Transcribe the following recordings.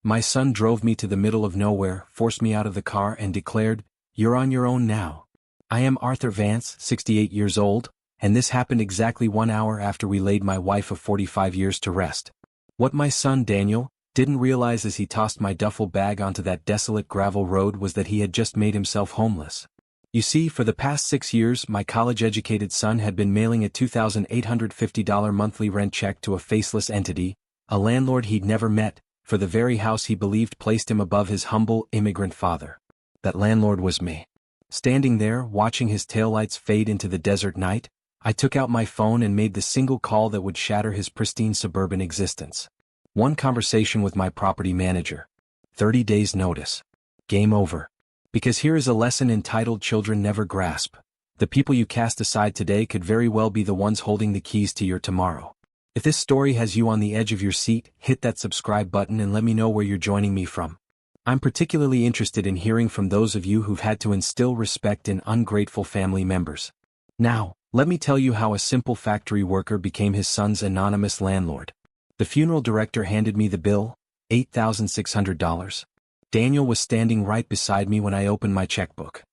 My son drove me to the middle of nowhere, forced me out of the car and declared, "You're on your own now." I am Arthur Vance, 68 years old, and this happened exactly 1 hour after we laid my wife of 45 years to rest. What my son Daniel didn't realize as he tossed my duffel bag onto that desolate gravel road was that he had just made himself homeless. You see, for the past 6 years my college-educated son had been mailing a $2,850 monthly rent check to a faceless entity, a landlord he'd never met, for the very house he believed placed him above his humble immigrant father. That landlord was me. Standing there, watching his taillights fade into the desert night, I took out my phone and made the single call that would shatter his pristine suburban existence. One conversation with my property manager. 30 days notice. Game over. Because here is a lesson entitled Children Never Grasp. The people you cast aside today could very well be the ones holding the keys to your tomorrow. If this story has you on the edge of your seat, hit that subscribe button and let me know where you're joining me from. I'm particularly interested in hearing from those of you who've had to instill respect in ungrateful family members. Now, let me tell you how a simple factory worker became his son's anonymous landlord. The funeral director handed me the bill, $8,600. Daniel was standing right beside me when I opened my checkbook.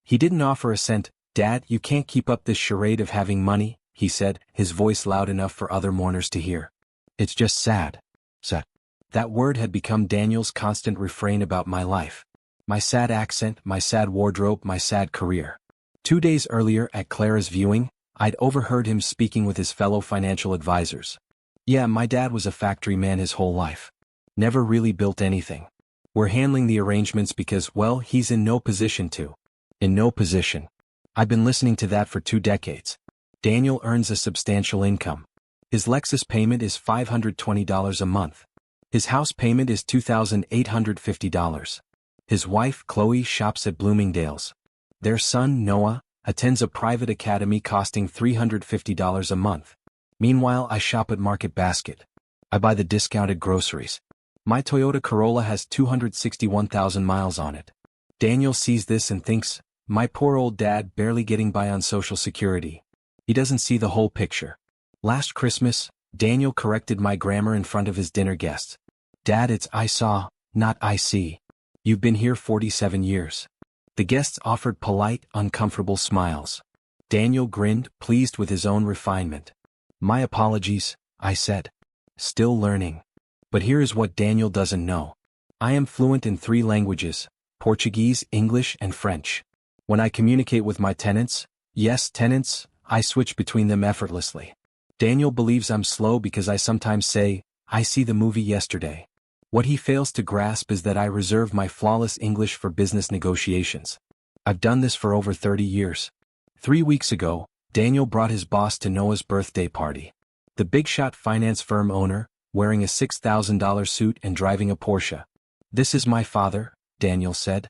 He didn't offer a cent. "Dad, you can't keep up this charade of having money," he said, his voice loud enough for other mourners to hear. "It's just sad." Sad. That word had become Daniel's constant refrain about my life. My sad accent, my sad wardrobe, my sad career. 2 days earlier at Clara's viewing, I'd overheard him speaking with his fellow financial advisors. "Yeah, my dad was a factory man his whole life. Never really built anything. We're handling the arrangements because, well, he's in no position to." In no position. I've been listening to that for 2 decades. Daniel earns a substantial income. His Lexus payment is $520 a month. His house payment is $2,850. His wife, Chloe, shops at Bloomingdale's. Their son, Noah, attends a private academy costing $350 a month. Meanwhile, I shop at Market Basket. I buy the discounted groceries. My Toyota Corolla has 261,000 miles on it. Daniel sees this and thinks, my poor old dad barely getting by on Social Security. He doesn't see the whole picture. Last Christmas, Daniel corrected my grammar in front of his dinner guests. "Dad, it's I saw, not I see. You've been here 47 years. The guests offered polite, uncomfortable smiles. Daniel grinned, pleased with his own refinement. "My apologies," I said. "Still learning." But here is what Daniel doesn't know. I am fluent in 3 languages, Portuguese, English, and French. When I communicate with my tenants, yes, tenants, I switch between them effortlessly. Daniel believes I'm slow because I sometimes say, "I see the movie yesterday." What he fails to grasp is that I reserve my flawless English for business negotiations. I've done this for over 30 years. 3 weeks ago, Daniel brought his boss to Noah's birthday party. The big-shot finance firm owner, wearing a $6,000 suit and driving a Porsche. "This is my father," Daniel said.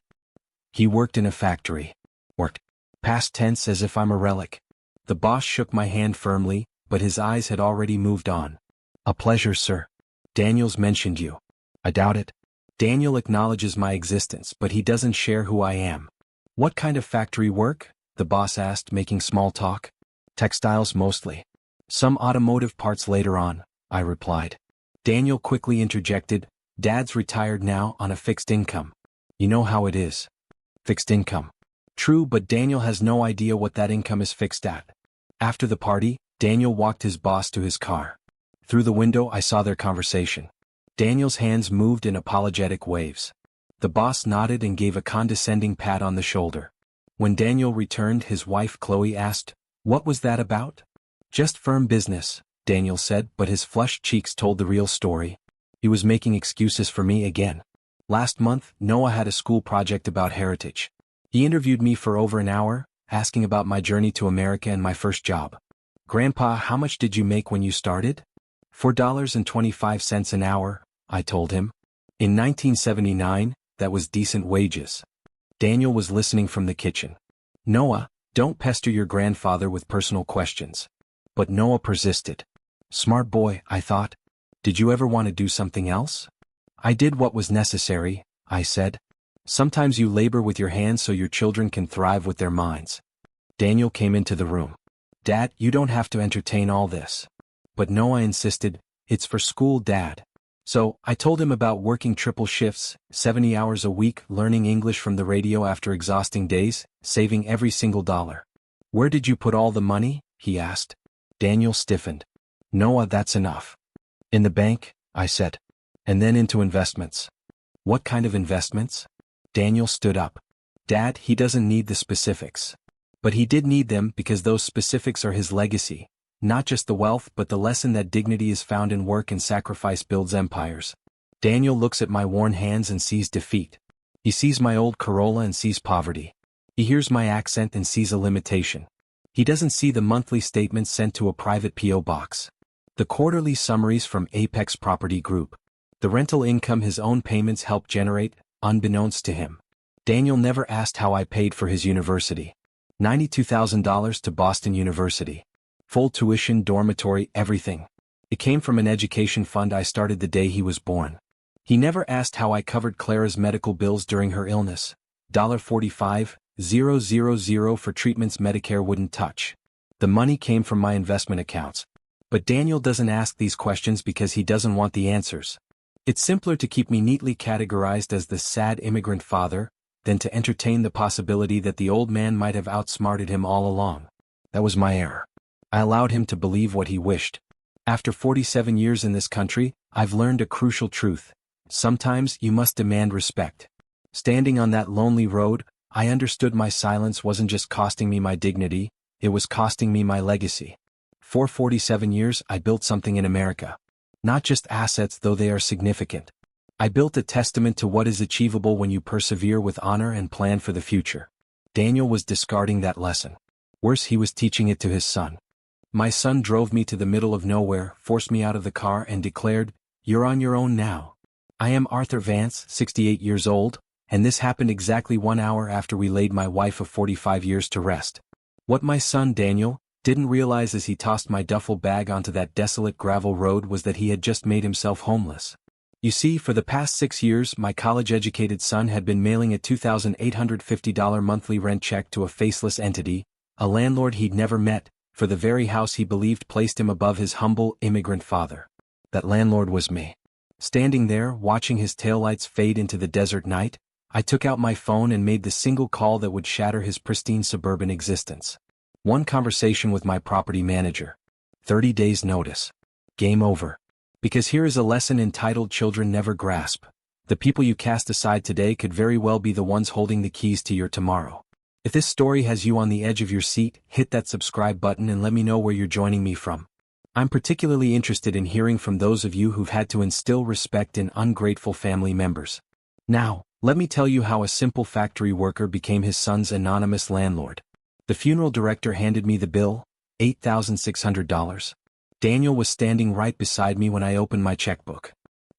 "He worked in a factory." Worked. Past tense as if I'm a relic. The boss shook my hand firmly, but his eyes had already moved on. "A pleasure, sir. Daniel's mentioned you." "I doubt it." Daniel acknowledges my existence, but he doesn't share who I am. "What kind of factory work?" the boss asked, making small talk. "Textiles mostly. Some automotive parts later on," I replied. Daniel quickly interjected, "Dad's retired now on a fixed income. You know how it is." Fixed income. True, but Daniel has no idea what that income is fixed at. After the party, Daniel walked his boss to his car. Through the window I saw their conversation. Daniel's hands moved in apologetic waves. The boss nodded and gave a condescending pat on the shoulder. When Daniel returned, his wife Chloe asked, "What was that about?" "Just firm business," Daniel said, but his flushed cheeks told the real story. He was making excuses for me again. Last month, Noah had a school project about heritage. He interviewed me for over an hour, asking about my journey to America and my first job. "Grandpa, how much did you make when you started?" $4.25 an hour, I told him. In 1979, that was decent wages. Daniel was listening from the kitchen. "Noah, don't pester your grandfather with personal questions." But Noah persisted. Smart boy, I thought. "Did you ever want to do something else?" "I did what was necessary," I said. "Sometimes you labor with your hands so your children can thrive with their minds." Daniel came into the room. "Dad, you don't have to entertain all this." But Noah insisted, "It's for school, Dad." So, I told him about working triple shifts, 70 hours a week, learning English from the radio after exhausting days, saving every single dollar. "Where did you put all the money?" he asked. Daniel stiffened. "Noah, that's enough." "In the bank," I said. "And then into investments." "What kind of investments?" Daniel stood up. "Dad, he doesn't need the specifics. But he did need them because those specifics are his legacy. Not just the wealth but the lesson that dignity is found in work and sacrifice builds empires." Daniel looks at my worn hands and sees defeat. He sees my old Corolla and sees poverty. He hears my accent and sees a limitation. He doesn't see the monthly statements sent to a private P.O. box. The quarterly summaries from Apex Property Group. The rental income his own payments help generate, unbeknownst to him. Daniel never asked how I paid for his university. $92,000 to Boston University. Full tuition, dormitory, everything. It came from an education fund I started the day he was born. He never asked how I covered Clara's medical bills during her illness. $45,000 for treatments Medicare wouldn't touch. The money came from my investment accounts. But Daniel doesn't ask these questions because he doesn't want the answers. It's simpler to keep me neatly categorized as the sad immigrant father than to entertain the possibility that the old man might have outsmarted him all along. That was my error. I allowed him to believe what he wished. After 47 years in this country, I've learned a crucial truth. Sometimes you must demand respect. Standing on that lonely road, I understood my silence wasn't just costing me my dignity, it was costing me my legacy. For 47 years I built something in America. Not just assets, though they are significant. I built a testament to what is achievable when you persevere with honor and plan for the future. Daniel was discarding that lesson. Worse, he was teaching it to his son. My son drove me to the middle of nowhere, forced me out of the car and declared, "You're on your own now. I am Arthur Vance, 68 years old, and this happened exactly 1 hour after we laid my wife of 45 years to rest." What my son Daniel didn't realize as he tossed my duffel bag onto that desolate gravel road was that he had just made himself homeless. You see, for the past 6 years my college-educated son had been mailing a $2,850 monthly rent check to a faceless entity, a landlord he'd never met, for the very house he believed placed him above his humble immigrant father. That landlord was me. Standing there, watching his taillights fade into the desert night, I took out my phone and made the single call that would shatter his pristine suburban existence. One conversation with my property manager. 30 days notice. Game over. Because here is a lesson entitled Children Never Grasp. The people you cast aside today could very well be the ones holding the keys to your tomorrow. If this story has you on the edge of your seat, hit that subscribe button and let me know where you're joining me from. I'm particularly interested in hearing from those of you who've had to instill respect in ungrateful family members. Now, let me tell you how a simple factory worker became his son's anonymous landlord. The funeral director handed me the bill, $8,600. Daniel was standing right beside me when I opened my checkbook.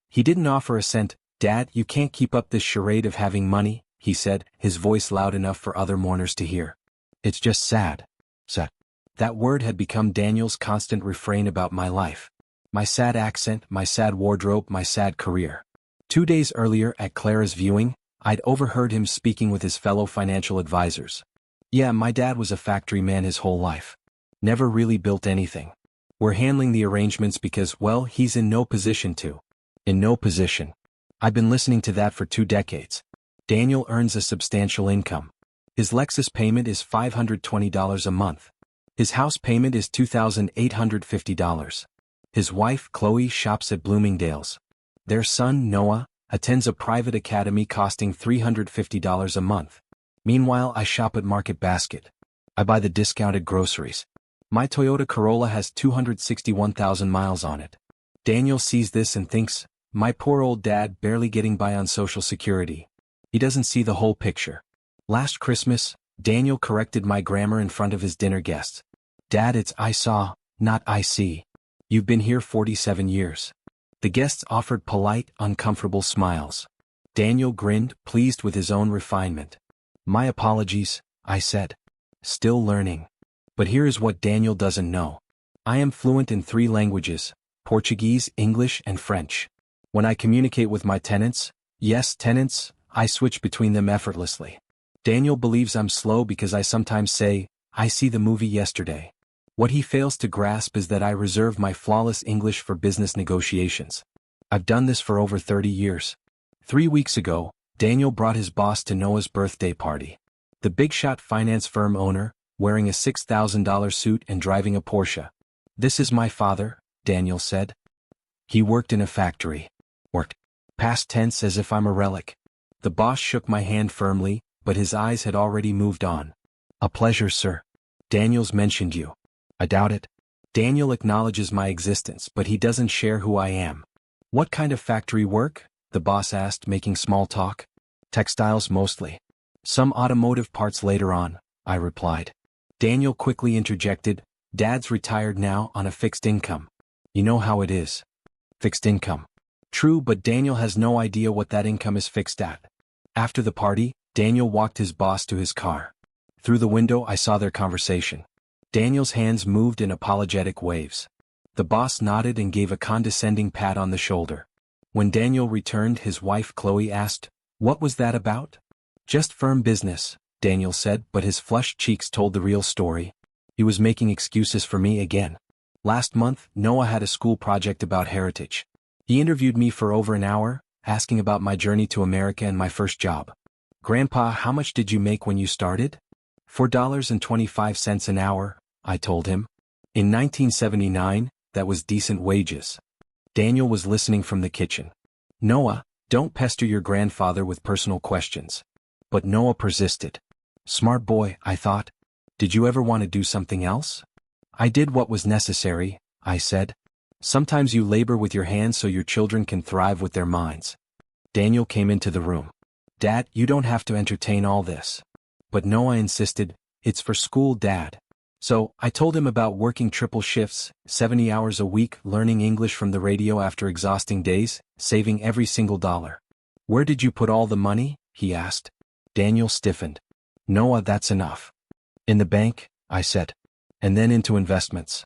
He didn't offer a cent. "Dad, you can't keep up this charade of having money," he said, his voice loud enough for other mourners to hear. "It's just sad." Sad. That word had become Daniel's constant refrain about my life. My sad accent, my sad wardrobe, my sad career. 2 days earlier at Clara's viewing, I'd overheard him speaking with his fellow financial advisors. "Yeah, my dad was a factory man his whole life. Never really built anything. We're handling the arrangements because, well, he's in no position to." In no position. I've been listening to that for 2 decades. Daniel earns a substantial income. His Lexus payment is $520 a month. His house payment is $2,850. His wife, Chloe, shops at Bloomingdale's. Their son, Noah, attends a private academy costing $350 a month. Meanwhile, I shop at Market Basket. I buy the discounted groceries. My Toyota Corolla has 261,000 miles on it. Daniel sees this and thinks, my poor old dad barely getting by on Social Security. He doesn't see the whole picture. Last Christmas, Daniel corrected my grammar in front of his dinner guests. "Dad, it's I saw, not I see. You've been here 47 years. The guests offered polite, uncomfortable smiles. Daniel grinned, pleased with his own refinement. "My apologies," I said. "Still learning." But here is what Daniel doesn't know. I am fluent in 3 languages, Portuguese, English, and French. When I communicate with my tenants, yes, tenants, I switch between them effortlessly. Daniel believes I'm slow because I sometimes say, "I see the movie yesterday." What he fails to grasp is that I reserve my flawless English for business negotiations. I've done this for over 30 years. 3 weeks ago, Daniel brought his boss to Noah's birthday party. The big-shot finance firm owner, wearing a $6,000 suit and driving a Porsche. "This is my father," Daniel said. "He worked in a factory." Worked. Past tense as if I'm a relic. The boss shook my hand firmly, but his eyes had already moved on. "A pleasure, sir. Daniel's mentioned you." "I doubt it." Daniel acknowledges my existence, but he doesn't share who I am. "What kind of factory work?" the boss asked, making small talk. "Textiles mostly. Some automotive parts later on," I replied. Daniel quickly interjected, "Dad's retired now on a fixed income. You know how it is. Fixed income." True, but Daniel has no idea what that income is fixed at. After the party, Daniel walked his boss to his car. Through the window I saw their conversation. Daniel's hands moved in apologetic waves. The boss nodded and gave a condescending pat on the shoulder. When Daniel returned, his wife Chloe asked, "What was that about?" "Just firm business," Daniel said, but his flushed cheeks told the real story. He was making excuses for me again. "Last month, Noah had a school project about heritage. He interviewed me for over an hour, asking about my journey to America and my first job. 'Grandpa, how much did you make when you started?' $4.25 an hour, I told him. In 1979, that was decent wages." Daniel was listening from the kitchen. "Noah, don't pester your grandfather with personal questions." But Noah persisted. "Smart boy," I thought. "Did you ever want to do something else?" "I did what was necessary," I said. "Sometimes you labor with your hands so your children can thrive with their minds." Daniel came into the room. "Dad, you don't have to entertain all this." But Noah insisted, "It's for school, Dad." So, I told him about working triple shifts, 70 hours a week, learning English from the radio after exhausting days, saving every single dollar. "Where did you put all the money?" he asked. Daniel stiffened. "Noah, that's enough." "In the bank," I said. "And then into investments."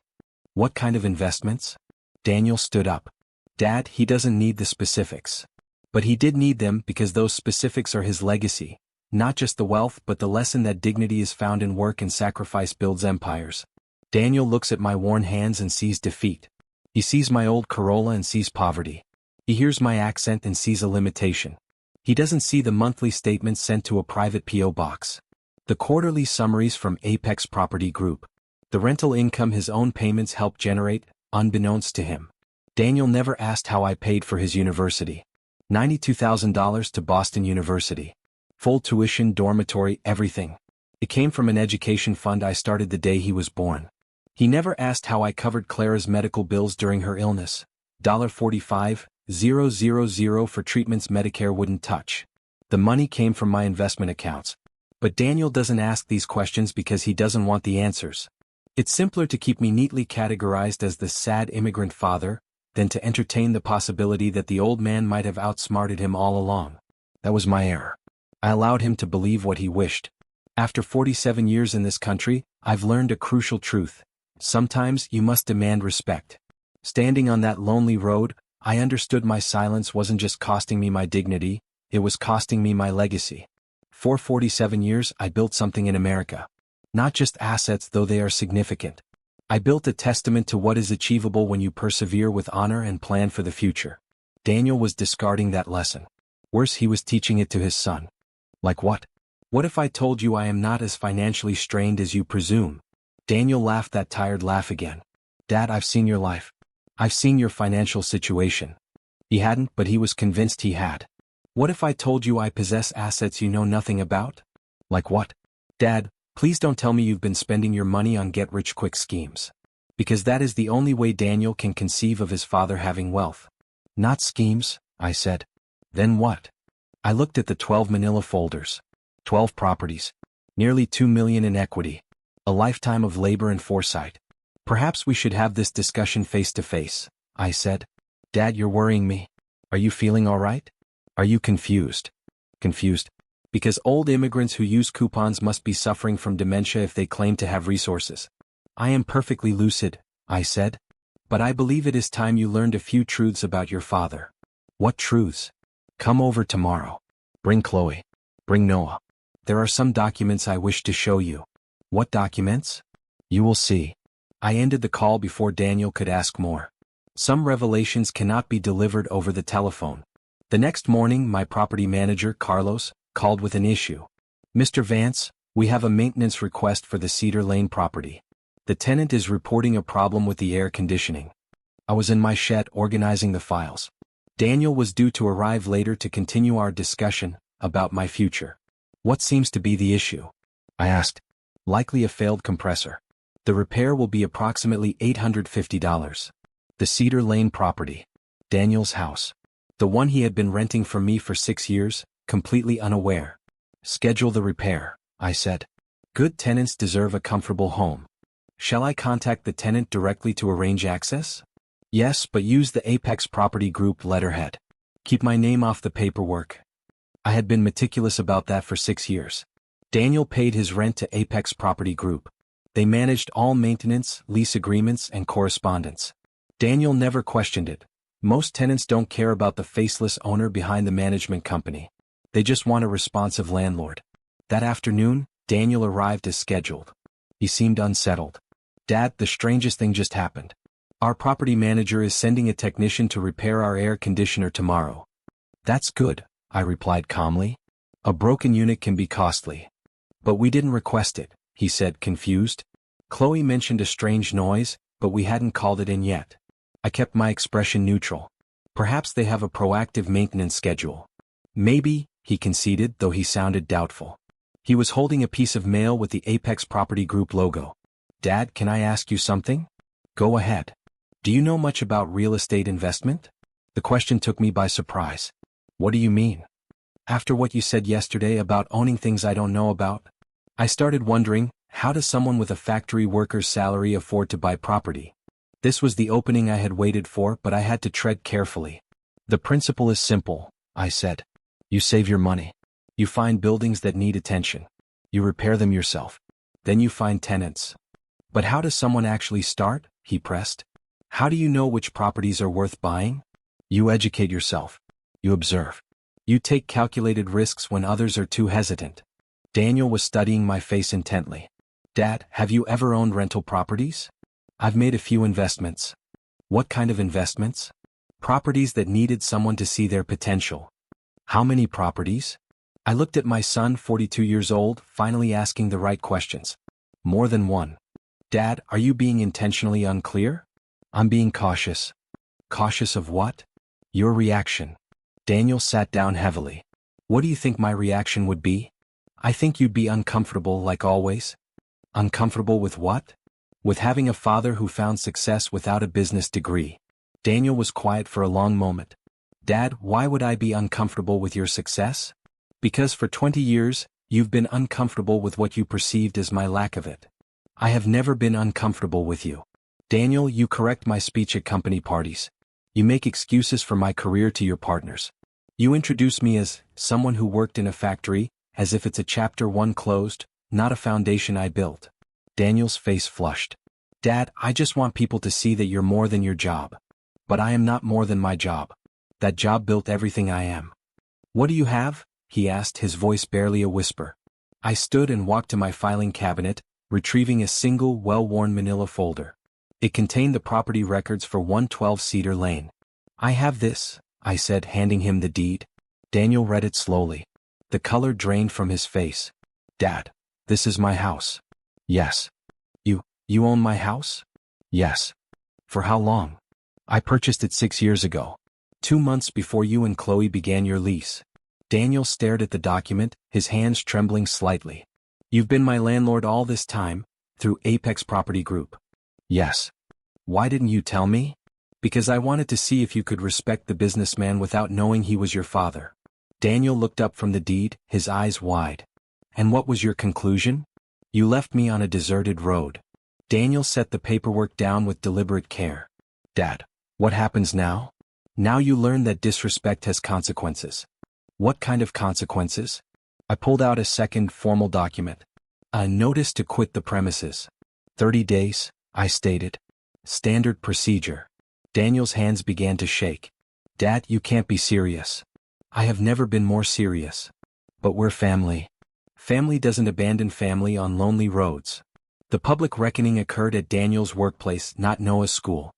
"What kind of investments?" Daniel stood up. "Dad, he doesn't need the specifics. But he did need them because those specifics are his legacy. Not just the wealth but the lesson that dignity is found in work and sacrifice builds empires." Daniel looks at my worn hands and sees defeat. He sees my old Corolla and sees poverty. He hears my accent and sees a limitation. He doesn't see the monthly statements sent to a private P.O. box. The quarterly summaries from Apex Property Group. The rental income his own payments help generate, unbeknownst to him. Daniel never asked how I paid for his university. $92,000 to Boston University. Full tuition, dormitory, everything. It came from an education fund I started the day he was born. He never asked how I covered Clara's medical bills during her illness. $45,000 for treatments Medicare wouldn't touch. The money came from my investment accounts. But Daniel doesn't ask these questions because he doesn't want the answers. It's simpler to keep me neatly categorized as the sad immigrant father, than to entertain the possibility that the old man might have outsmarted him all along. That was my error. I allowed him to believe what he wished. After 47 years in this country, I've learned a crucial truth. Sometimes you must demand respect. Standing on that lonely road, I understood my silence wasn't just costing me my dignity, it was costing me my legacy. For 47 years I built something in America. Not just assets, though they are significant. I built a testament to what is achievable when you persevere with honor and plan for the future. Daniel was discarding that lesson. Worse, he was teaching it to his son. Like what? What if I told you I am not as financially strained as you presume? Daniel laughed that tired laugh again. "Dad, I've seen your life. I've seen your financial situation." He hadn't, but he was convinced he had. "What if I told you I possess assets you know nothing about?" "Like what?" "Dad, please don't tell me you've been spending your money on get-rich-quick schemes. Because that is the only way Daniel can conceive of his father having wealth." "Not schemes," I said. "Then what?" I looked at the 12 manila folders. 12 properties. Nearly $2 million in equity. A lifetime of labor and foresight. "Perhaps we should have this discussion face to face," I said. "Dad, you're worrying me. Are you feeling all right? Are you confused?" "Confused? Because old immigrants who use coupons must be suffering from dementia if they claim to have resources." "I am perfectly lucid," I said. "But I believe it is time you learned a few truths about your father." "What truths?" "Come over tomorrow. Bring Chloe. Bring Noah. There are some documents I wish to show you." "What documents?" "You will see." I ended the call before Daniel could ask more. Some revelations cannot be delivered over the telephone. The next morning, my property manager, Carlos, called with an issue. Mr. Vance, we have a maintenance request for the Cedar Lane property. The tenant is reporting a problem with the air conditioning. I was in my shed organizing the files. Daniel was due to arrive later to continue our discussion about my future. What seems to be the issue? I asked. Likely a failed compressor. The repair will be approximately $850. The Cedar Lane property. Daniel's house. The one he had been renting from me for 6 years, completely unaware. Schedule the repair, I said. Good tenants deserve a comfortable home. Shall I contact the tenant directly to arrange access? Yes, but use the Apex Property Group letterhead. Keep my name off the paperwork. I had been meticulous about that for 6 years. Daniel paid his rent to Apex Property Group. They managed all maintenance, lease agreements, and correspondence. Daniel never questioned it. Most tenants don't care about the faceless owner behind the management company. They just want a responsive landlord. That afternoon, Daniel arrived as scheduled. He seemed unsettled. Dad, the strangest thing just happened. Our property manager is sending a technician to repair our air conditioner tomorrow. That's good, I replied calmly. A broken unit can be costly. But we didn't request it, he said, confused. Chloe mentioned a strange noise, but we hadn't called it in yet. I kept my expression neutral. Perhaps they have a proactive maintenance schedule. Maybe, he conceded, though he sounded doubtful. He was holding a piece of mail with the Apex Property Group logo. Dad, can I ask you something? Go ahead. Do you know much about real estate investment? The question took me by surprise. What do you mean? After what you said yesterday about owning things I don't know about, I started wondering, how does someone with a factory worker's salary afford to buy property? This was the opening I had waited for, but I had to tread carefully. The principle is simple, I said. You save your money. You find buildings that need attention. You repair them yourself. Then you find tenants. But how does someone actually start? He pressed. How do you know which properties are worth buying? You educate yourself. You observe. You take calculated risks when others are too hesitant. Daniel was studying my face intently. Dad, have you ever owned rental properties? I've made a few investments. What kind of investments? Properties that needed someone to see their potential. How many properties? I looked at my son, 42 years old, finally asking the right questions. More than one. Dad, are you being intentionally unclear? I'm being cautious. Cautious of what? Your reaction. Daniel sat down heavily. What do you think my reaction would be? I think you'd be uncomfortable like always. Uncomfortable with what? With having a father who found success without a business degree. Daniel was quiet for a long moment. Dad, why would I be uncomfortable with your success? Because for 20 years, you've been uncomfortable with what you perceived as my lack of it. I have never been uncomfortable with you. Daniel, you correct my speech at company parties. You make excuses for my career to your partners. You introduce me as someone who worked in a factory, as if it's a chapter 1 closed, not a foundation I built. Daniel's face flushed. Dad, I just want people to see that you're more than your job. But I am not more than my job. That job built everything I am. What do you have? He asked, his voice barely a whisper. I stood and walked to my filing cabinet, retrieving a single, well-worn manila folder. It contained the property records for 112 Cedar Lane. I have this, I said, handing him the deed. Daniel read it slowly. The color drained from his face. Dad, this is my house. Yes. You own my house? Yes. For how long? I purchased it 6 years ago. 2 months before you and Chloe began your lease. Daniel stared at the document, his hands trembling slightly. You've been my landlord all this time, through Apex Property Group. Yes. Why didn't you tell me? Because I wanted to see if you could respect the businessman without knowing he was your father. Daniel looked up from the deed, his eyes wide. And what was your conclusion? You left me on a deserted road. Daniel set the paperwork down with deliberate care. Dad, what happens now? Now you learn that disrespect has consequences. What kind of consequences? I pulled out a second formal document. A notice to quit the premises. 30 days, I stated. Standard procedure. Daniel's hands began to shake. Dad, you can't be serious. I have never been more serious. But we're family. Family doesn't abandon family on lonely roads. The public reckoning occurred at Daniel's workplace, not Noah's school.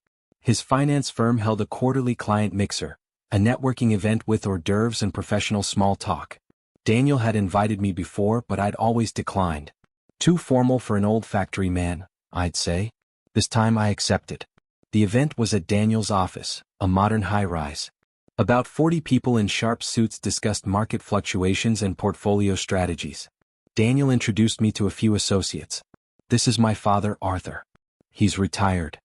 His finance firm held a quarterly client mixer, a networking event with hors d'oeuvres and professional small talk. Daniel had invited me before, but I'd always declined. Too formal for an old factory man, I'd say. This time I accepted. The event was at Daniel's office, a modern high-rise. About 40 people in sharp suits discussed market fluctuations and portfolio strategies. Daniel introduced me to a few associates. This is my father, Arthur. He's retired.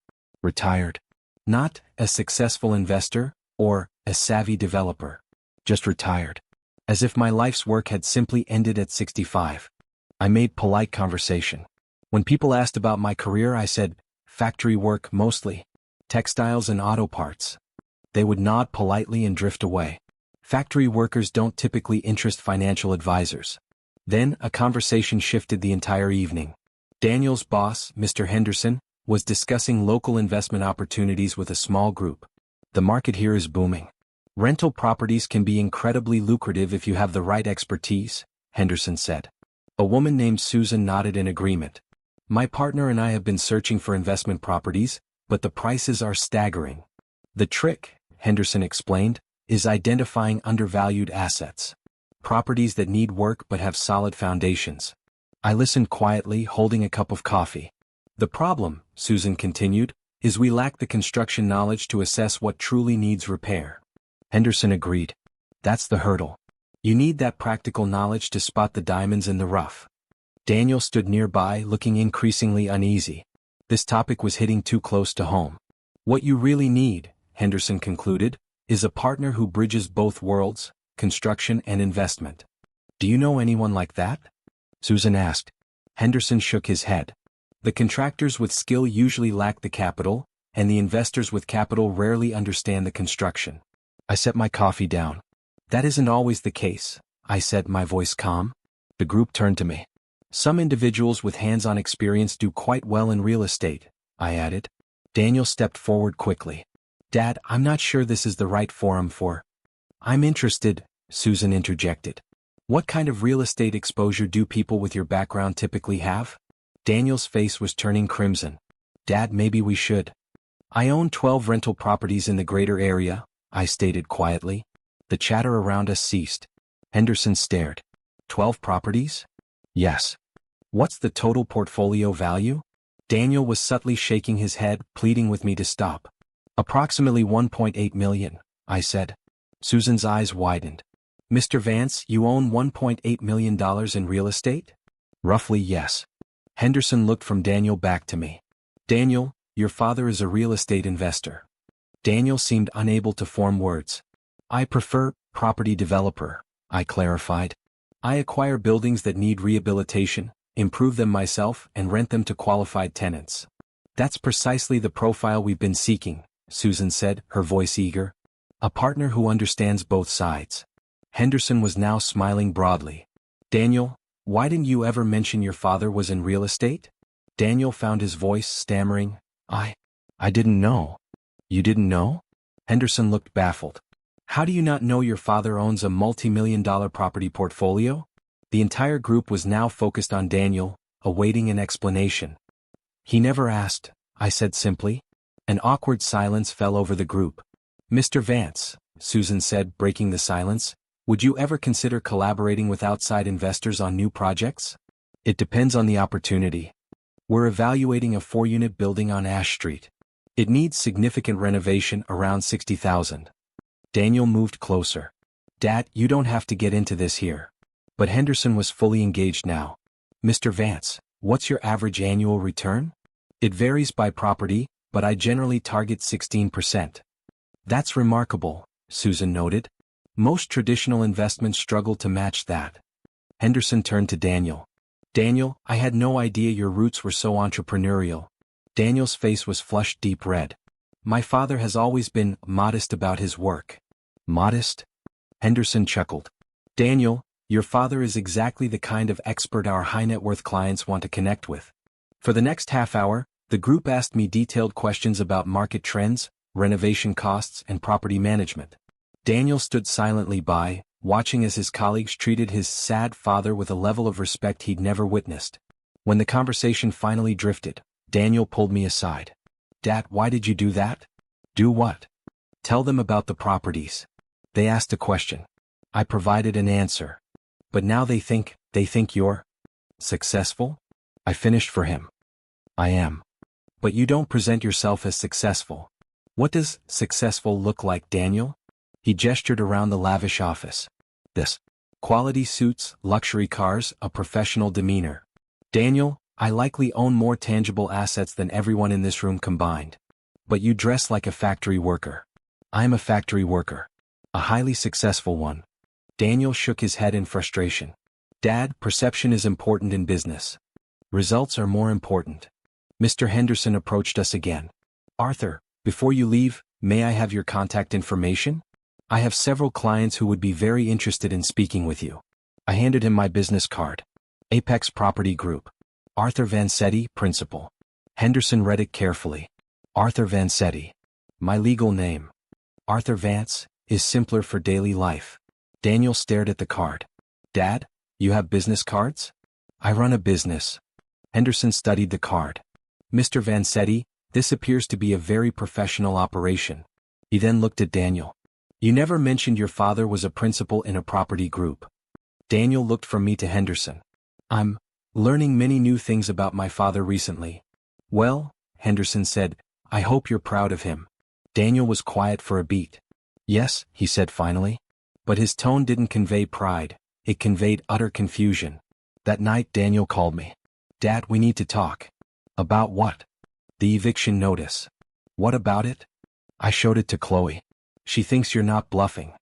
Retired. Not a successful investor or a savvy developer. Just retired. As if my life's work had simply ended at 65. I made polite conversation. When people asked about my career, I said, factory work mostly. Textiles and auto parts. They would nod politely and drift away. Factory workers don't typically interest financial advisors. Then, a conversation shifted the entire evening. Daniel's boss, Mr. Henderson, was discussing local investment opportunities with a small group. The market here is booming. Rental properties can be incredibly lucrative if you have the right expertise, Henderson said. A woman named Susan nodded in agreement. My partner and I have been searching for investment properties, but the prices are staggering. The trick, Henderson explained, is identifying undervalued assets. Properties that need work but have solid foundations. I listened quietly, holding a cup of coffee. The problem, Susan continued, is we lack the construction knowledge to assess what truly needs repair. Henderson agreed. That's the hurdle. You need that practical knowledge to spot the diamonds in the rough. Daniel stood nearby, looking increasingly uneasy. This topic was hitting too close to home. What you really need, Henderson concluded, is a partner who bridges both worlds, construction and investment. Do you know anyone like that? Susan asked. Henderson shook his head. The contractors with skill usually lack the capital, and the investors with capital rarely understand the construction. I set my coffee down. That isn't always the case, I said, my voice calm. The group turned to me. Some individuals with hands-on experience do quite well in real estate, I added. Daniel stepped forward quickly. Dad, I'm not sure this is the right forum for. I'm interested, Susan interjected. What kind of real estate exposure do people with your background typically have? Daniel's face was turning crimson. Dad, maybe we should. I own 12 rental properties in the greater area, I stated quietly. The chatter around us ceased. Henderson stared. 12 properties? Yes. What's the total portfolio value? Daniel was subtly shaking his head, pleading with me to stop. Approximately 1.8 million, I said. Susan's eyes widened. Mr. Vance, you own $1.8 million in real estate? Roughly, yes. Henderson looked from Daniel back to me. Daniel, your father is a real estate investor. Daniel seemed unable to form words. I prefer property developer, I clarified. I acquire buildings that need rehabilitation, improve them myself, and rent them to qualified tenants. That's precisely the profile we've been seeking, Susan said, her voice eager. A partner who understands both sides. Henderson was now smiling broadly. Daniel, why didn't you ever mention your father was in real estate? Daniel found his voice, stammering, I didn't know. You didn't know? Henderson looked baffled. How do you not know your father owns a multi-million-dollar property portfolio? The entire group was now focused on Daniel, awaiting an explanation. He never asked, I said simply. An awkward silence fell over the group. Mr. Vance, Susan said, breaking the silence, would you ever consider collaborating with outside investors on new projects? It depends on the opportunity. We're evaluating a 4-unit building on Ash Street. It needs significant renovation, around $60,000. Daniel moved closer. Dad, you don't have to get into this here. But Henderson was fully engaged now. Mr. Vance, what's your average annual return? It varies by property, but I generally target 16%. That's remarkable, Susan noted. Most traditional investments struggle to match that. Henderson turned to Daniel. Daniel, I had no idea your roots were so entrepreneurial. Daniel's face was flushed deep red. My father has always been modest about his work. Modest? Henderson chuckled. Daniel, your father is exactly the kind of expert our high-net-worth clients want to connect with. For the next half hour, the group asked me detailed questions about market trends, renovation costs, and property management. Daniel stood silently by, watching as his colleagues treated his sad father with a level of respect he'd never witnessed. When the conversation finally drifted, Daniel pulled me aside. Dad, why did you do that? Do what? Tell them about the properties. They asked a question. I provided an answer. But now they think you're successful? I finished for him. I am. But you don't present yourself as successful. What does successful look like, Daniel? He gestured around the lavish office. This. Quality suits, luxury cars, a professional demeanor. Daniel, I likely own more tangible assets than everyone in this room combined. But you dress like a factory worker. I am a factory worker. A highly successful one. Daniel shook his head in frustration. Dad, perception is important in business. Results are more important. Mr. Henderson approached us again. Arthur, before you leave, may I have your contact information? I have several clients who would be very interested in speaking with you. I handed him my business card. Apex Property Group. Arthur Vansetti, Principal. Henderson read it carefully. Arthur Vansetti. My legal name. Arthur Vance, is simpler for daily life. Daniel stared at the card. Dad, you have business cards? I run a business. Henderson studied the card. Mr. Vansetti, this appears to be a very professional operation. He then looked at Daniel. You never mentioned your father was a principal in a property group. Daniel looked from me to Henderson. I'm learning many new things about my father recently. Well, Henderson said, I hope you're proud of him. Daniel was quiet for a beat. Yes, he said finally. But his tone didn't convey pride, it conveyed utter confusion. That night Daniel called me. Dad, we need to talk. About what? The eviction notice. What about it? I showed it to Chloe. She thinks you're not bluffing.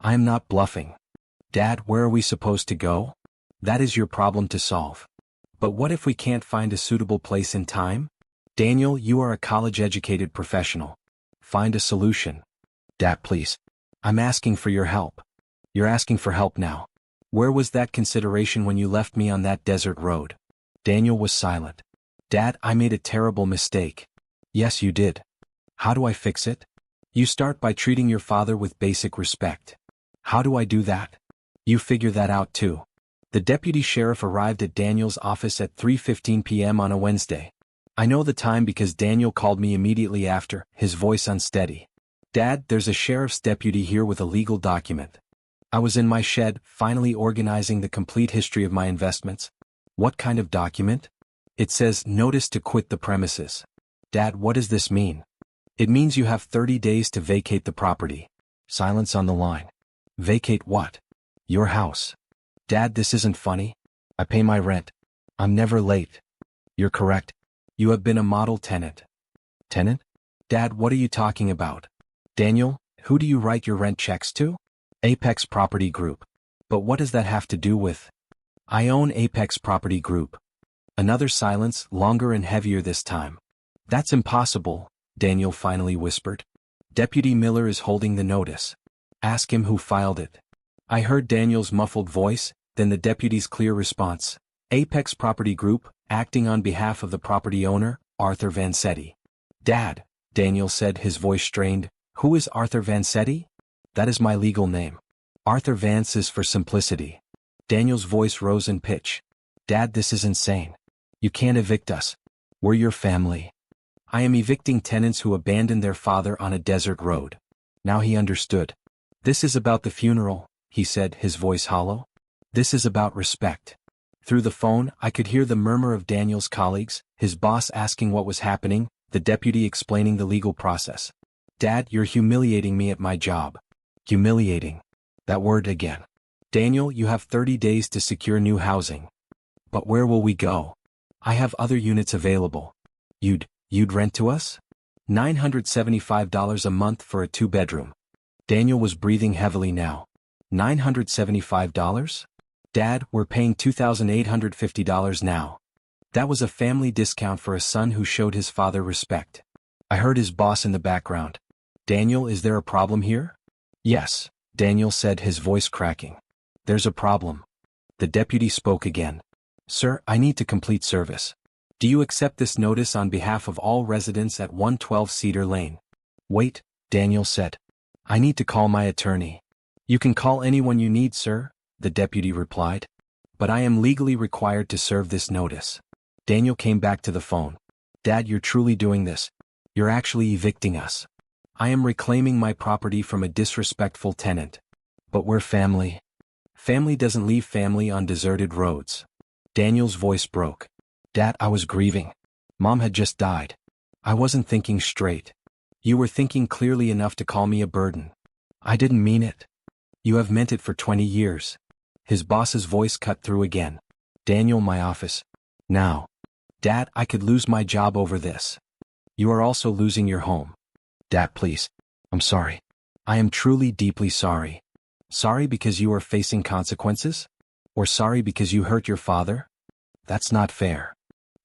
I am not bluffing. Dad, where are we supposed to go? That is your problem to solve. But what if we can't find a suitable place in time? Daniel, you are a college-educated professional. Find a solution. Dad, please. I'm asking for your help. You're asking for help now. Where was that consideration when you left me on that desert road? Daniel was silent. Dad, I made a terrible mistake. Yes, you did. How do I fix it? You start by treating your father with basic respect. How do I do that? You figure that out too. The deputy sheriff arrived at Daniel's office at 3:15 p.m. on a Wednesday. I know the time because Daniel called me immediately after, his voice unsteady. Dad, there's a sheriff's deputy here with a legal document. I was in my shed, finally organizing the complete history of my investments. What kind of document? It says, notice to quit the premises. Dad, what does this mean? It means you have 30 days to vacate the property. Silence on the line. Vacate what? Your house. Dad, this isn't funny. I pay my rent. I'm never late. You're correct. You have been a model tenant. Tenant? Dad, what are you talking about? Daniel, who do you write your rent checks to? Apex Property Group. But what does that have to do with? I own Apex Property Group. Another silence, longer and heavier this time. That's impossible, Daniel finally whispered. Deputy Miller is holding the notice. Ask him who filed it. I heard Daniel's muffled voice, then the deputy's clear response. Apex Property Group, acting on behalf of the property owner, Arthur Vansetti. Dad, Daniel said, his voice strained. Who is Arthur Vansetti? That is my legal name. Arthur Vance is for simplicity. Daniel's voice rose in pitch. Dad, this is insane. You can't evict us. We're your family. I am evicting tenants who abandoned their father on a desert road. Now he understood. This is about the funeral, he said, his voice hollow. This is about respect. Through the phone, I could hear the murmur of Daniel's colleagues, his boss asking what was happening, the deputy explaining the legal process. Dad, you're humiliating me at my job. Humiliating. That word again. Daniel, you have 30 days to secure new housing. But where will we go? I have other units available. You'd rent to us? $975 a month for a 2-bedroom. Daniel was breathing heavily now. $975? Dad, we're paying $2,850 now. That was a family discount for a son who showed his father respect. I heard his boss in the background. Daniel, is there a problem here? Yes, Daniel said, his voice cracking. There's a problem. The deputy spoke again. Sir, I need to complete service. Do you accept this notice on behalf of all residents at 112 Cedar Lane? Wait, Daniel said. I need to call my attorney. You can call anyone you need, sir, the deputy replied. But I am legally required to serve this notice. Daniel came back to the phone. Dad, you're truly doing this. You're actually evicting us. I am reclaiming my property from a disrespectful tenant. But we're family. Family doesn't leave family on deserted roads. Daniel's voice broke. Dad, I was grieving. Mom had just died. I wasn't thinking straight. You were thinking clearly enough to call me a burden. I didn't mean it. You have meant it for 20 years. His boss's voice cut through again. Daniel, my office. Now. Dad, I could lose my job over this. You are also losing your home. Dad, please. I'm sorry. I am truly deeply sorry. Sorry because you are facing consequences? Or sorry because you hurt your father? That's not fair.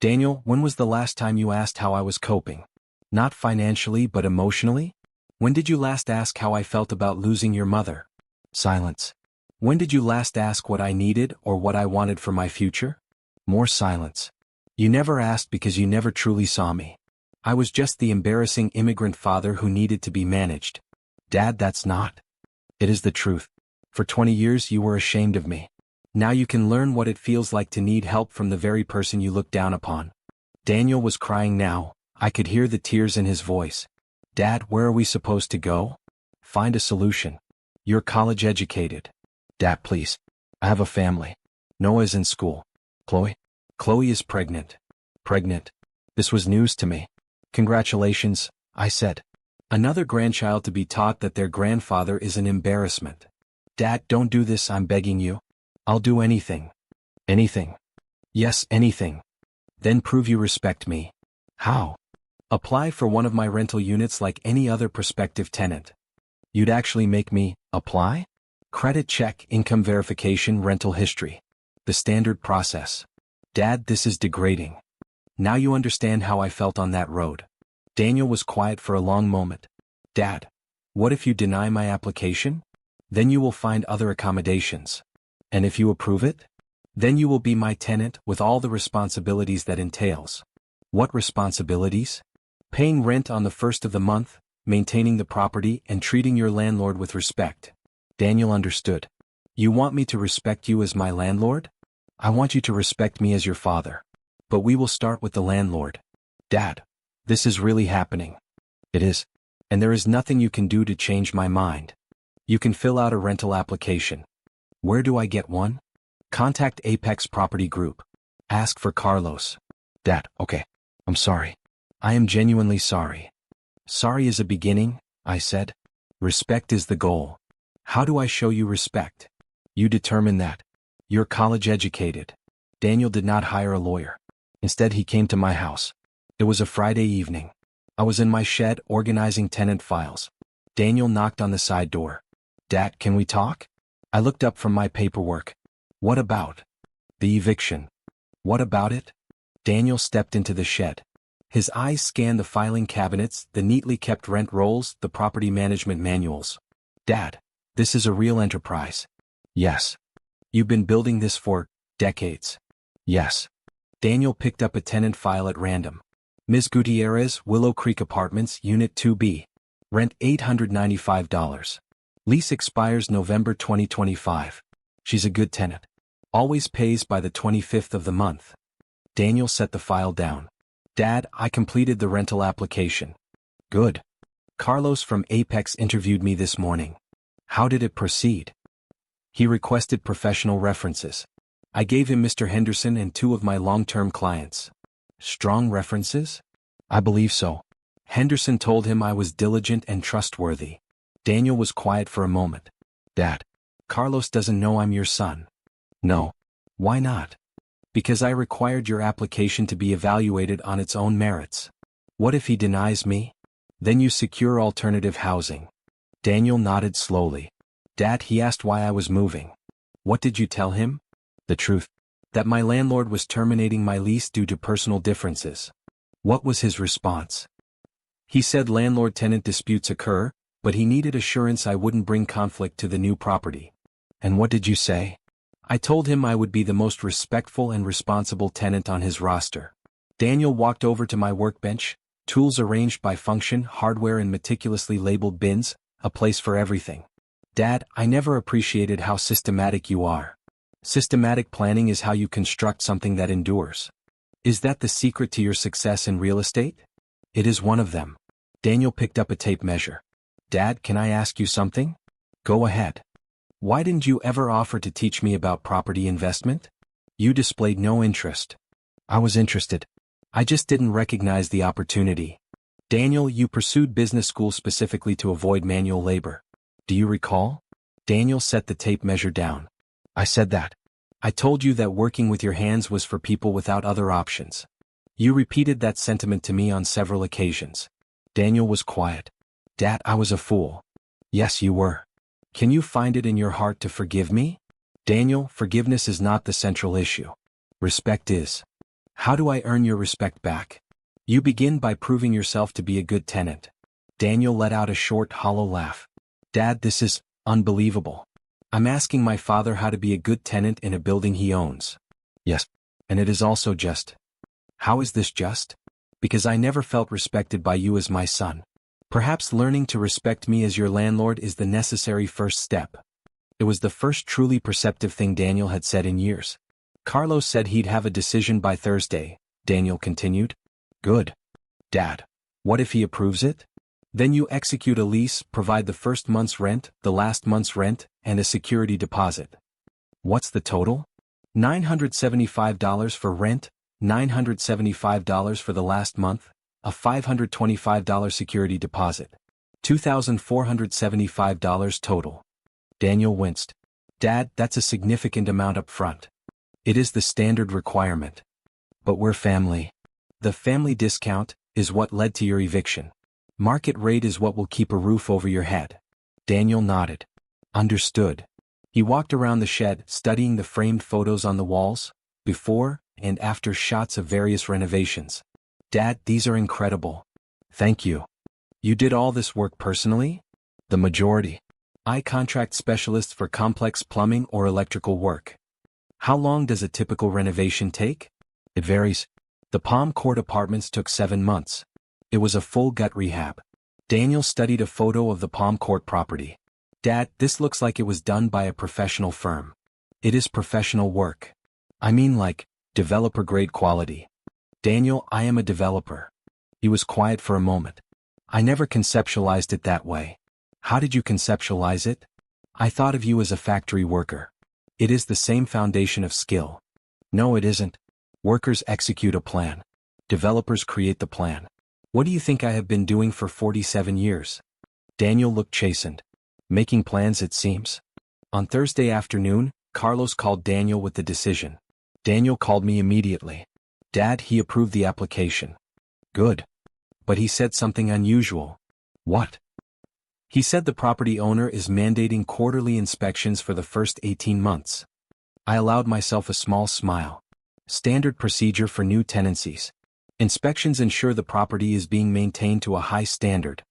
Daniel, when was the last time you asked how I was coping? Not financially but emotionally? When did you last ask how I felt about losing your mother? Silence. When did you last ask what I needed or what I wanted for my future? More silence. You never asked because you never truly saw me. I was just the embarrassing immigrant father who needed to be managed. Dad, that's not. It is the truth. For 20 years you were ashamed of me. Now you can learn what it feels like to need help from the very person you look down upon. Daniel was crying now. I could hear the tears in his voice. Dad, where are we supposed to go? Find a solution. You're college educated. Dad, please. I have a family. Noah's in school. Chloe is pregnant. Pregnant. This was news to me. Congratulations, I said. Another grandchild to be taught that their grandfather is an embarrassment. Dad, don't do this, I'm begging you. I'll do anything. Anything. Yes, anything. Then prove you respect me. How? Apply for one of my rental units like any other prospective tenant. You'd actually make me apply? Credit check, income verification, rental history. The standard process. Dad, this is degrading. Now you understand how I felt on that road. Daniel was quiet for a long moment. Dad, what if you deny my application? Then you will find other accommodations. And if you approve it? Then you will be my tenant with all the responsibilities that entails. What responsibilities? Paying rent on the first of the month, maintaining the property and treating your landlord with respect. Daniel understood. You want me to respect you as my landlord? I want you to respect me as your father. But we will start with the landlord. Dad, this is really happening. It is. And there is nothing you can do to change my mind. You can fill out a rental application. Where do I get one? Contact Apex Property Group. Ask for Carlos. Dad, okay. I'm sorry. I am genuinely sorry. Sorry is a beginning, I said. Respect is the goal. How do I show you respect? You determine that. You're college educated. Daniel did not hire a lawyer. Instead, he came to my house. It was a Friday evening. I was in my shed organizing tenant files. Daniel knocked on the side door. Dad, can we talk? I looked up from my paperwork. What about? The eviction. What about it? Daniel stepped into the shed. His eyes scanned the filing cabinets, the neatly kept rent rolls, the property management manuals. Dad, this is a real enterprise. Yes. You've been building this for decades. Yes. Daniel picked up a tenant file at random. Ms. Gutierrez, Willow Creek Apartments, Unit 2B. Rent $895. Lease expires November 2025. She's a good tenant. Always pays by the 25th of the month. Daniel set the file down. Dad, I completed the rental application. Good. Carlos from Apex interviewed me this morning. How did it proceed? He requested professional references. I gave him Mr. Henderson and two of my long-term clients. Strong references? I believe so. Henderson told him I was diligent and trustworthy. Daniel was quiet for a moment. Dad, Carlos doesn't know I'm your son. No. Why not? Because I required your application to be evaluated on its own merits. What if he denies me? Then you secure alternative housing. Daniel nodded slowly. Dad, he asked why I was moving. What did you tell him? The truth. That my landlord was terminating my lease due to personal differences. What was his response? He said landlord-tenant disputes occur, but he needed assurance I wouldn't bring conflict to the new property. And what did you say? I told him I would be the most respectful and responsible tenant on his roster. Daniel walked over to my workbench, tools arranged by function, hardware in meticulously labeled bins, a place for everything. Dad, I never appreciated how systematic you are. Systematic planning is how you construct something that endures. Is that the secret to your success in real estate? It is one of them. Daniel picked up a tape measure. Dad, can I ask you something? Go ahead. Why didn't you ever offer to teach me about property investment? You displayed no interest. I was interested. I just didn't recognize the opportunity. Daniel, you pursued business school specifically to avoid manual labor. Do you recall? Daniel set the tape measure down. I said that. I told you that working with your hands was for people without other options. You repeated that sentiment to me on several occasions. Daniel was quiet. Dad, I was a fool. Yes, you were. Can you find it in your heart to forgive me? Daniel, forgiveness is not the central issue. Respect is. How do I earn your respect back? You begin by proving yourself to be a good tenant. Daniel let out a short, hollow laugh. Dad, this is unbelievable. I'm asking my father how to be a good tenant in a building he owns. Yes. And it is also just. How is this just? Because I never felt respected by you as my son. Perhaps learning to respect me as your landlord is the necessary first step. It was the first truly perceptive thing Daniel had said in years. Carlos said he'd have a decision by Thursday, Daniel continued. Good. Dad. What if he approves it? Then you execute a lease, provide the first month's rent, the last month's rent, and a security deposit. What's the total? $975 for rent, $975 for the last month, a $525 security deposit. $2,475 total. Daniel winced. Dad, that's a significant amount up front. It is the standard requirement. But we're family. The family discount is what led to your eviction. Market rate is what will keep a roof over your head. Daniel nodded. Understood. He walked around the shed, studying the framed photos on the walls, before and after shots of various renovations. Dad, these are incredible. Thank you. You did all this work personally? The majority. I contract specialists for complex plumbing or electrical work. How long does a typical renovation take? It varies. The Palm Court apartments took 7 months. It was a full gut rehab. Daniel studied a photo of the Palm Court property. Dad, this looks like it was done by a professional firm. It is professional work. I mean like, developer-grade quality. Daniel, I am a developer. He was quiet for a moment. I never conceptualized it that way. How did you conceptualize it? I thought of you as a factory worker. It is the same foundation of skill. No, it isn't. Workers execute a plan. Developers create the plan. What do you think I have been doing for 47 years? Daniel looked chastened. Making plans, it seems. On Thursday afternoon, Carlos called Daniel with the decision. Daniel called me immediately. Dad, he approved the application. Good. But he said something unusual. What? He said the property owner is mandating quarterly inspections for the first 18 months. I allowed myself a small smile. Standard procedure for new tenancies. Inspections ensure the property is being maintained to a high standard.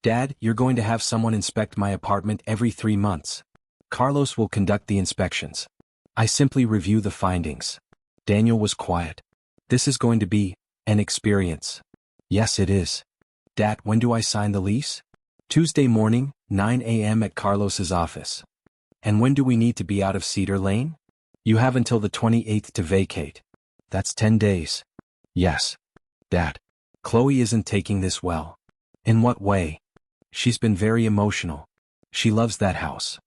Dad, you're going to have someone inspect my apartment every 3 months. Carlos will conduct the inspections. I simply review the findings. Daniel was quiet. This is going to be an experience. Yes, it is. Dad, when do I sign the lease? Tuesday morning, 9 a.m. at Carlos's office. And when do we need to be out of Cedar Lane? You have until the 28th to vacate. That's 10 days. Yes. Dad. Chloe isn't taking this well. In what way? She's been very emotional. She loves that house.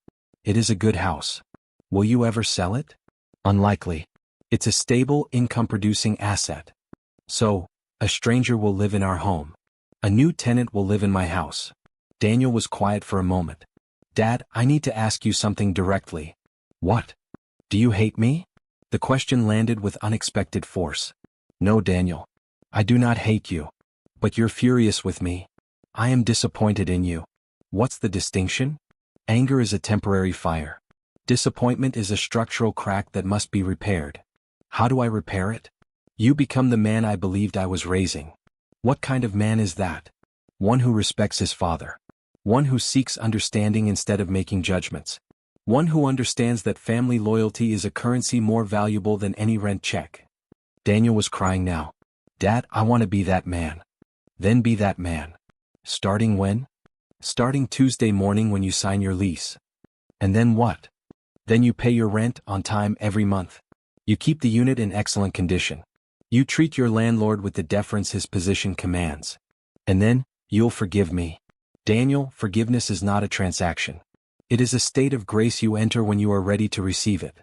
It is a good house. Will you ever sell it? Unlikely. It's a stable, income-producing asset. So, a stranger will live in our home. A new tenant will live in my house. Daniel was quiet for a moment. Dad, I need to ask you something directly. What? Do you hate me? The question landed with unexpected force. No, Daniel. I do not hate you. But you're furious with me. I am disappointed in you. What's the distinction? Anger is a temporary fire. Disappointment is a structural crack that must be repaired. How do I repair it? You become the man I believed I was raising. What kind of man is that? One who respects his father. One who seeks understanding instead of making judgments. One who understands that family loyalty is a currency more valuable than any rent check. Daniel was crying now. Dad, I want to be that man. Then be that man. Starting when? Starting Tuesday morning when you sign your lease. And then what? Then you pay your rent on time every month. You keep the unit in excellent condition. You treat your landlord with the deference his position commands. And then, You'll forgive me. Daniel, forgiveness is not a transaction. It is a state of grace you enter when you are ready to receive it.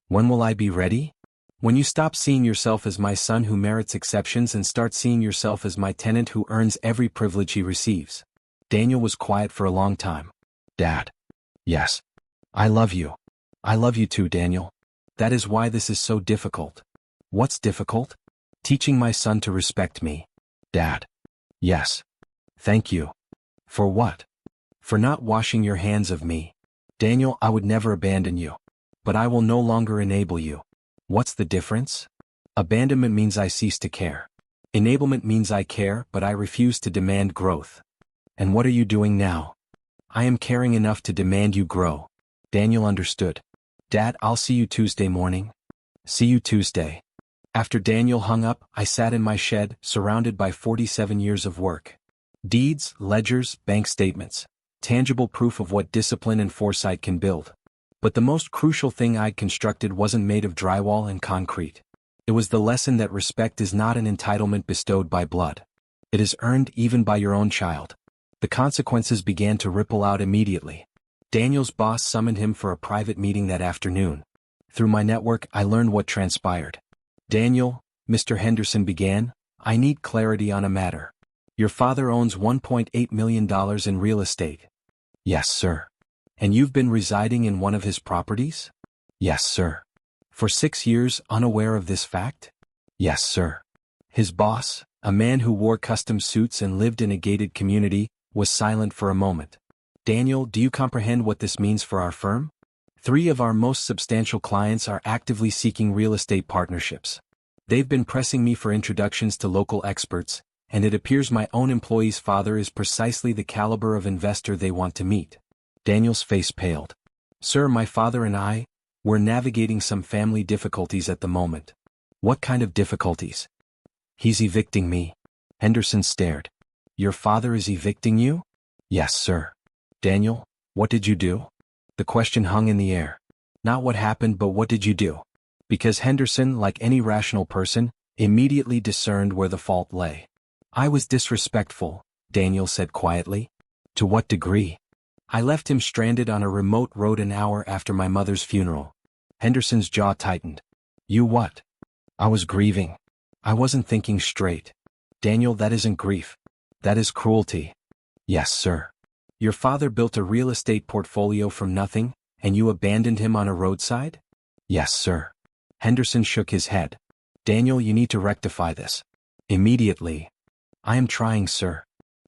When will I be ready? When you stop seeing yourself as my son who merits exceptions and start seeing yourself as my tenant who earns every privilege he receives. Daniel was quiet for a long time. Dad. Yes. I love you. I love you too, Daniel. That is why this is so difficult. What's difficult? Teaching my son to respect me. Dad. Yes. Thank you. For what? For not washing your hands of me. Daniel, I would never abandon you. But I will no longer enable you. What's the difference? Abandonment means I cease to care. Enablement means I care, but I refuse to demand growth. And what are you doing now? I am caring enough to demand you grow. Daniel understood. Dad, I'll see you Tuesday morning. See you Tuesday. After Daniel hung up, I sat in my shed, surrounded by 47 years of work. Deeds, ledgers, bank statements. Tangible proof of what discipline and foresight can build. But the most crucial thing I'd constructed wasn't made of drywall and concrete. It was the lesson that respect is not an entitlement bestowed by blood. It is earned even by your own child. The consequences began to ripple out immediately. Daniel's boss summoned him for a private meeting that afternoon. Through my network, I learned what transpired. Daniel, Mr. Henderson began, I need clarity on a matter. Your father owns $1.8 million in real estate. Yes, sir. And you've been residing in one of his properties? Yes, sir. For 6 years, unaware of this fact? Yes, sir. His boss, a man who wore custom suits and lived in a gated community, was silent for a moment. Daniel, do you comprehend what this means for our firm? 3 of our most substantial clients are actively seeking real estate partnerships. They've been pressing me for introductions to local experts, and it appears my own employee's father is precisely the caliber of investor they want to meet. Daniel's face paled. Sir, my father and I, we're navigating some family difficulties at the moment. What kind of difficulties? He's evicting me. Henderson stared. Your father is evicting you? Yes, sir. Daniel, what did you do? The question hung in the air. Not what happened, but what did you do? Because Henderson, like any rational person, immediately discerned where the fault lay. I was disrespectful, Daniel said quietly. To what degree? I left him stranded on a remote road an hour after my mother's funeral. Henderson's jaw tightened. You what? I was grieving. I wasn't thinking straight. Daniel, that isn't grief. That is cruelty. Yes, sir. Your father built a real estate portfolio from nothing, and you abandoned him on a roadside? Yes, sir. Henderson shook his head. Daniel, you need to rectify this. Immediately. I am trying, sir.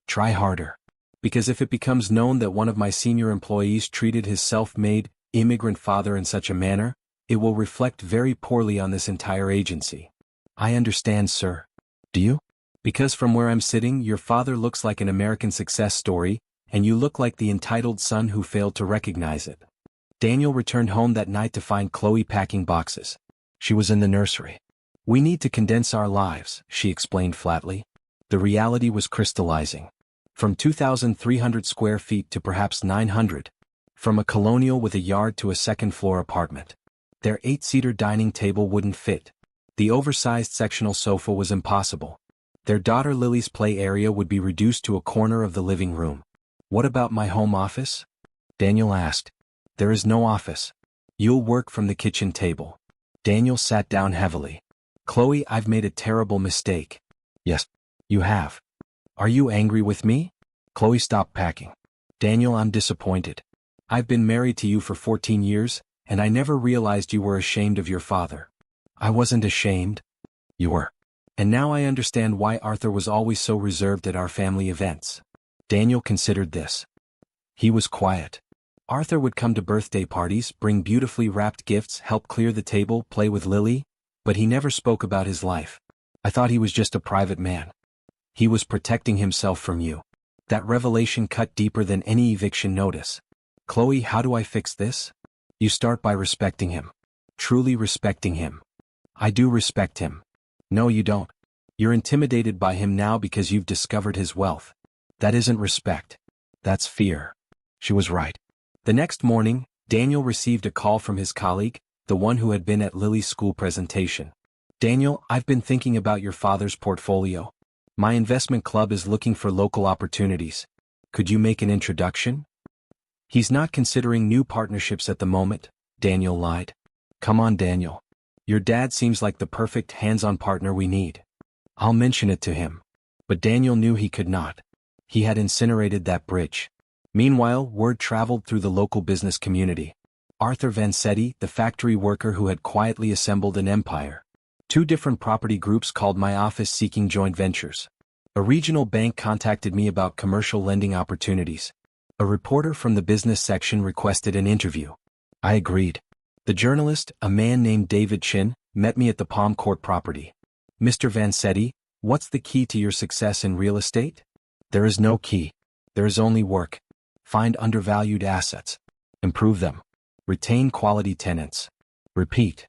Try harder. Because if it becomes known that one of my senior employees treated his self-made, immigrant father in such a manner, it will reflect very poorly on this entire agency. I understand, sir. Do you? Because from where I'm sitting, your father looks like an American success story, and you look like the entitled son who failed to recognize it. Daniel returned home that night to find Chloe packing boxes. She was in the nursery. We need to condense our lives, she explained flatly. The reality was crystallizing. From 2,300 square feet to perhaps 900. From a colonial with a yard to a second-floor apartment. Their 8-seater dining table wouldn't fit. The oversized sectional sofa was impossible. Their daughter Lily's play area would be reduced to a corner of the living room. What about my home office? Daniel asked. There is no office. You'll work from the kitchen table. Daniel sat down heavily. Chloe, I've made a terrible mistake. Yes, you have. Are you angry with me? Chloe stopped packing. Daniel, I'm disappointed. I've been married to you for 14 years, and I never realized you were ashamed of your father. I wasn't ashamed. You were. And now I understand why Arthur was always so reserved at our family events. Daniel considered this. He was quiet. Arthur would come to birthday parties, bring beautifully wrapped gifts, help clear the table, play with Lily, but he never spoke about his life. I thought he was just a private man. He was protecting himself from you. That revelation cut deeper than any eviction notice. Chloe, how do I fix this? You start by respecting him. Truly respecting him. I do respect him. No, you don't. You're intimidated by him now because you've discovered his wealth. That isn't respect. That's fear. She was right. The next morning, Daniel received a call from his colleague, the one who had been at Lily's school presentation. Daniel, I've been thinking about your father's portfolio. My investment club is looking for local opportunities. Could you make an introduction? He's not considering new partnerships at the moment, Daniel lied. Come on, Daniel. Your dad seems like the perfect hands-on partner we need. I'll mention it to him. But Daniel knew he could not. He had incinerated that bridge. Meanwhile, word traveled through the local business community. Arthur Vancetti, the factory worker who had quietly assembled an empire. 2 different property groups called my office seeking joint ventures. A regional bank contacted me about commercial lending opportunities. A reporter from the business section requested an interview. I agreed. The journalist, a man named David Chin, met me at the Palm Court property. Mr. Vancetti, what's the key to your success in real estate? There is no key. There is only work. Find undervalued assets. Improve them. Retain quality tenants. Repeat.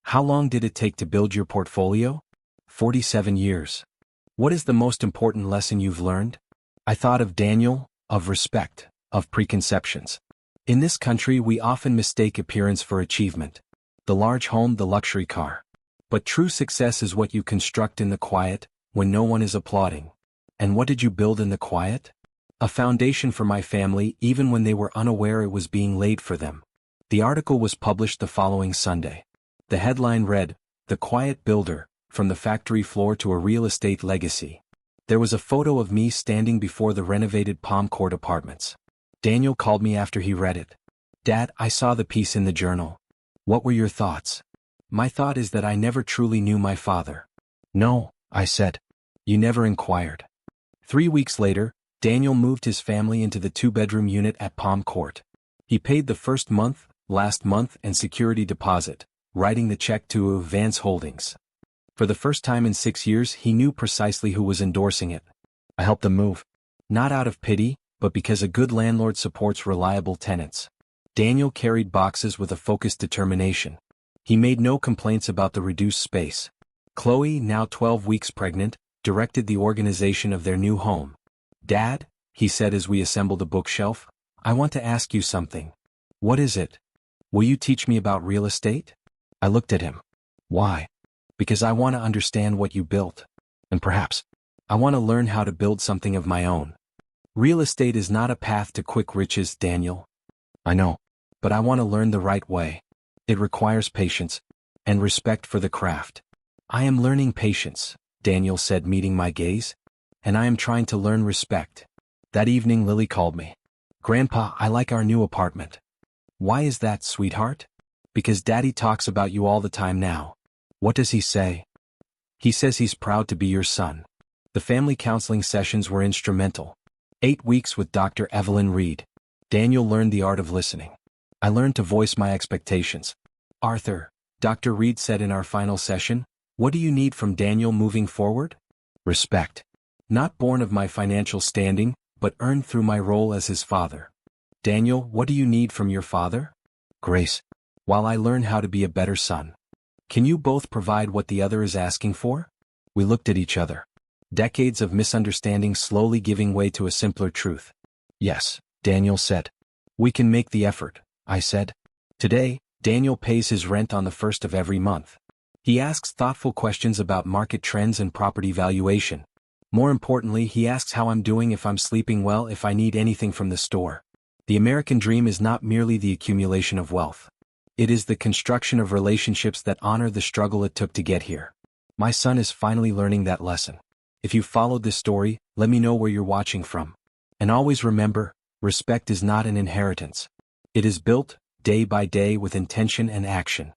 How long did it take to build your portfolio? 47 years. What is the most important lesson you've learned? I thought of Daniel, of respect, of preconceptions. In this country we often mistake appearance for achievement. The large home, the luxury car. But true success is what you construct in the quiet, when no one is applauding. And what did you build in the quiet? A foundation for my family even when they were unaware it was being laid for them. The article was published the following Sunday. The headline read, "The Quiet Builder, From the Factory Floor to a Real Estate Legacy." There was a photo of me standing before the renovated Palm Court apartments. Daniel called me after he read it. Dad, I saw the piece in the journal. What were your thoughts? My thought is that I never truly knew my father. No, I said. You never inquired. 3 weeks later, Daniel moved his family into the 2-bedroom unit at Palm Court. He paid the first month, last month and security deposit, writing the check to Vance Holdings. For the first time in 6 years he knew precisely who was endorsing it. I helped them move. Not out of pity, but because a good landlord supports reliable tenants. Daniel carried boxes with a focused determination. He made no complaints about the reduced space. Chloe, now 12 weeks pregnant, directed the organization of their new home. Dad, he said as we assembled a bookshelf, I want to ask you something. What is it? Will you teach me about real estate? I looked at him. Why? Because I want to understand what you built. And perhaps, I want to learn how to build something of my own. Real estate is not a path to quick riches, Daniel. I know, but I want to learn the right way. It requires patience and respect for the craft. I am learning patience, Daniel said, meeting my gaze, and I am trying to learn respect. That evening Lily called me. Grandpa, I like our new apartment. Why is that, sweetheart? Because Daddy talks about you all the time now. What does he say? He says he's proud to be your son. The family counseling sessions were instrumental. 8 weeks with Dr. Evelyn Reed. Daniel learned the art of listening. I learned to voice my expectations. Arthur, Dr. Reed said in our final session, what do you need from Daniel moving forward? Respect. Not born of my financial standing, but earned through my role as his father. Daniel, what do you need from your father? Grace. While I learn how to be a better son. Can you both provide what the other is asking for? We looked at each other. Decades of misunderstanding slowly giving way to a simpler truth. Yes, Daniel said. We can make the effort, I said. Today, Daniel pays his rent on the 1st of every month. He asks thoughtful questions about market trends and property valuation. More importantly, he asks how I'm doing, if I'm sleeping well, if I need anything from the store. The American dream is not merely the accumulation of wealth. It is the construction of relationships that honor the struggle it took to get here. My son is finally learning that lesson. If you followed this story, let me know where you're watching from. And always remember, respect is not an inheritance. It is built, day by day, with intention and action.